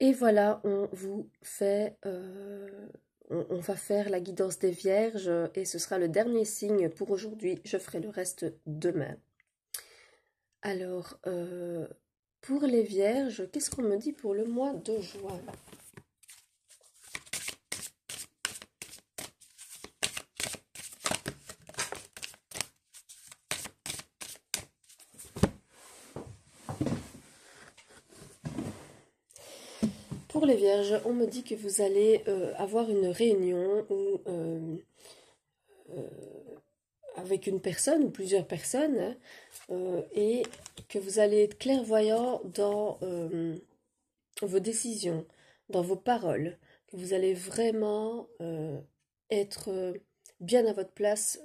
Et voilà, on va faire la guidance des vierges et ce sera le dernier signe pour aujourd'hui. Je ferai le reste demain. Alors, pour les vierges, qu'est-ce qu'on me dit pour le mois de juin? Pour les vierges, on me dit que vous allez avoir une réunion euh, avec une personne ou plusieurs personnes, hein, et que vous allez être clairvoyant dans vos décisions, dans vos paroles, que vous allez vraiment être bien à votre place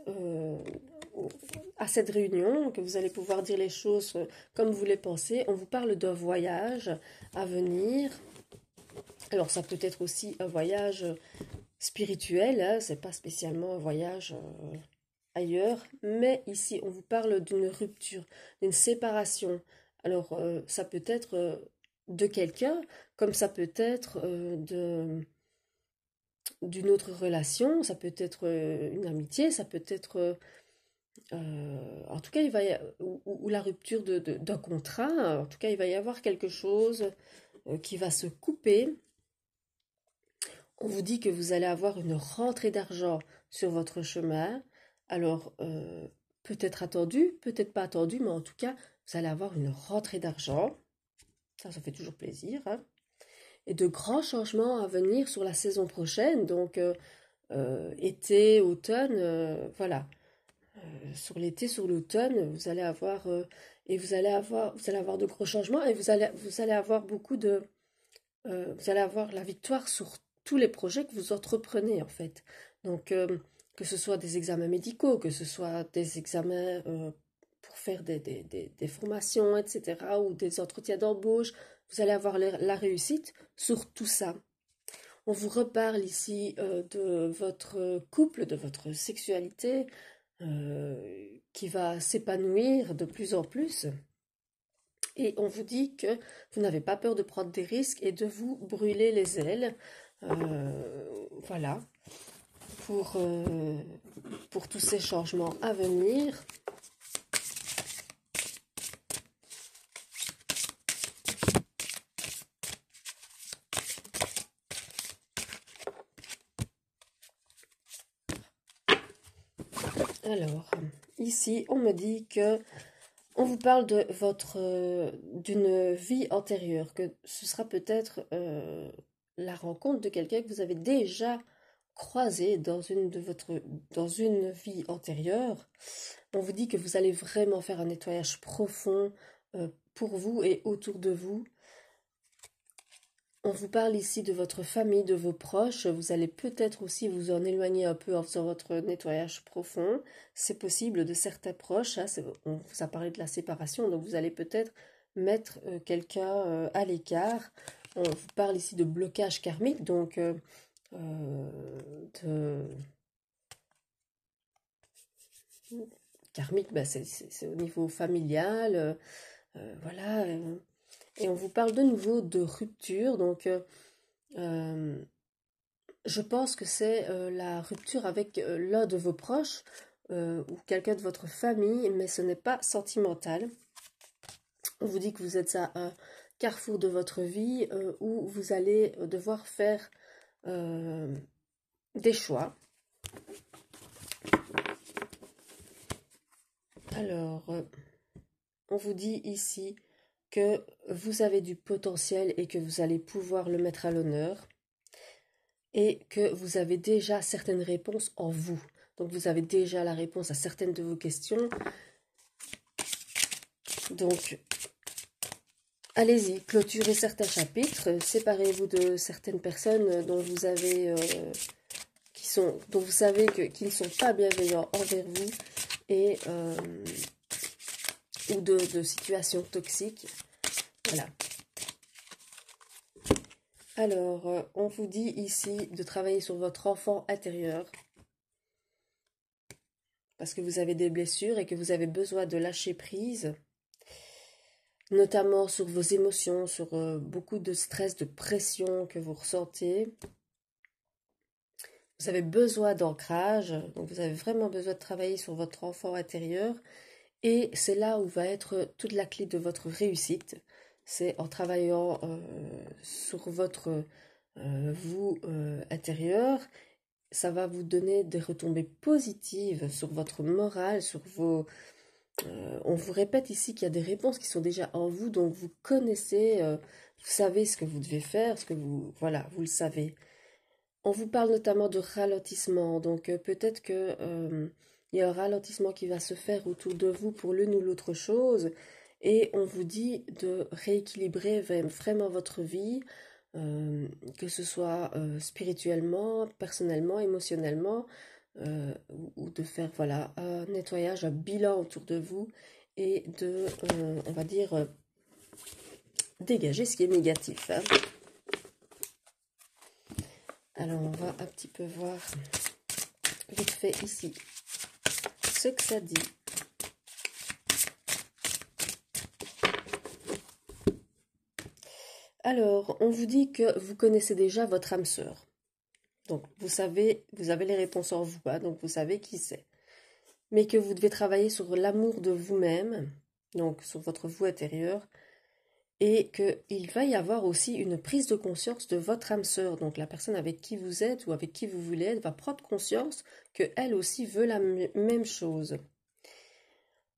à cette réunion, que vous allez pouvoir dire les choses comme vous les pensez. On vous parle d'un voyage à venir. Alors ça peut être aussi un voyage spirituel, hein, c'est pas spécialement un voyage ailleurs, mais ici on vous parle d'une rupture, d'une séparation. Alors ça peut être de quelqu'un, comme ça peut être d'une autre relation, ça peut être une amitié, ça peut être en tout cas ou la rupture d'un contrat, en tout cas il va y avoir quelque chose qui va se couper. On vous dit que vous allez avoir une rentrée d'argent sur votre chemin. Alors, peut-être attendu, peut-être pas attendu, mais en tout cas, vous allez avoir une rentrée d'argent. Ça fait toujours plaisir, hein. Et de grands changements à venir sur la saison prochaine. Donc, été, automne, voilà. Sur l'été, sur l'automne, vous allez avoir vous allez avoir de gros changements et vous allez avoir vous allez avoir la victoire sur tous les projets que vous entreprenez en fait. Donc, que ce soit des examens médicaux, que ce soit des examens pour faire des formations, etc., ou des entretiens d'embauche, vous allez avoir la réussite sur tout ça. On vous reparle ici de votre couple, de votre sexualité qui va s'épanouir de plus en plus. Et on vous dit que vous n'avez pas peur de prendre des risques et de vous brûler les ailes. Voilà, pour, euh, pour tous ces changements à venir. Alors, ici, on me dit que on vous parle de d'une vie antérieure, que ce sera peut-être la rencontre de quelqu'un que vous avez déjà croisé dans une vie antérieure. On vous dit que vous allez vraiment faire un nettoyage profond pour vous et autour de vous. On vous parle ici de votre famille, de vos proches. Vous allez peut-être aussi vous en éloigner un peu en faisant votre nettoyage profond. C'est possible de certains proches, hein, on vous a parlé de la séparation, donc vous allez peut-être mettre quelqu'un à l'écart. On vous parle ici de blocage karmique, donc de... karmique, bah, c'est au niveau familial, voilà. Et on vous parle de nouveau de rupture, donc je pense que c'est la rupture avec l'un de vos proches ou quelqu'un de votre famille, mais ce n'est pas sentimental. On vous dit que vous êtes à un carrefour de votre vie où vous allez devoir faire euh, des choix. Alors, on vous dit ici que vous avez du potentiel et que vous allez pouvoir le mettre à l'honneur et que vous avez déjà certaines réponses en vous. Donc vous avez déjà la réponse à certaines de vos questions. Donc allez-y, clôturez certains chapitres, séparez-vous de certaines personnes dont vous avez dont vous savez qu'ils ne sont pas bienveillants envers vous et ou de situations toxiques. Voilà. Alors, on vous dit ici de travailler sur votre enfant intérieur parce que vous avez des blessures et que vous avez besoin de lâcher prise. notamment sur vos émotions, sur beaucoup de stress, de pression que vous ressentez. Vous avez besoin d'ancrage, donc vous avez vraiment besoin de travailler sur votre enfant intérieur. Et c'est là où va être toute la clé de votre réussite. C'est en travaillant sur votre vous intérieur. Ça va vous donner des retombées positives sur votre morale, sur vos... on vous répète ici qu'il y a des réponses qui sont déjà en vous, donc vous connaissez, vous savez ce que vous devez faire, ce que vous... Voilà, vous le savez. On vous parle notamment de ralentissement, donc peut-être que il y a un ralentissement qui va se faire autour de vous pour l'une ou l'autre chose, et on vous dit de rééquilibrer vraiment votre vie, que ce soit spirituellement, personnellement, émotionnellement, ou de faire voilà un nettoyage, un bilan autour de vous et de, on va dire, dégager ce qui est négatif, hein. Alors on va un petit peu voir vite fait ici ce que ça dit. Alors, on vous dit que vous connaissez déjà votre âme sœur. Donc, vous savez, vous avez les réponses en vous, hein, donc vous savez qui c'est. Mais que vous devez travailler sur l'amour de vous-même, donc sur votre vous intérieur, et qu'il va y avoir aussi une prise de conscience de votre âme sœur. Donc, la personne avec qui vous êtes ou avec qui vous voulez être va prendre conscience qu'elle aussi veut la même chose.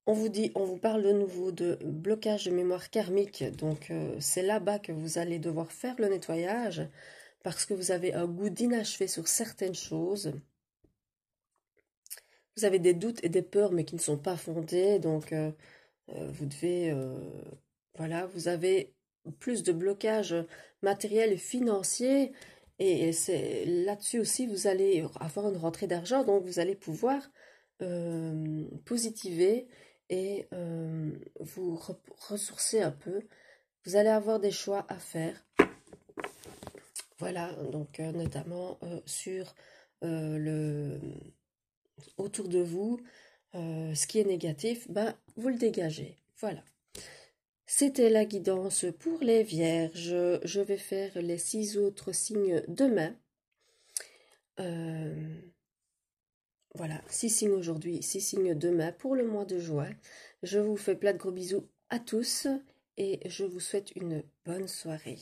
On vous dit, on vous parle de nouveau de blocage de mémoire karmique, donc c'est là-bas que vous allez devoir faire le nettoyage parce que vous avez un goût d'inachevé sur certaines choses. Vous avez des doutes et des peurs mais qui ne sont pas fondés, donc vous devez, voilà, vous avez plus de blocage matériel et financier et c'est là-dessus aussi vous allez avoir une rentrée d'argent, donc vous allez pouvoir positiver et vous ressourcer un peu. Vous allez avoir des choix à faire. Voilà, donc notamment sur le autour de vous, ce qui est négatif, ben, vous le dégagez. Voilà. C'était la guidance pour les vierges. Je vais faire les 6 autres signes demain. Voilà, 6 signes aujourd'hui, 6 signes demain pour le mois de juin. Je vous fais plein de gros bisous à tous et je vous souhaite une bonne soirée.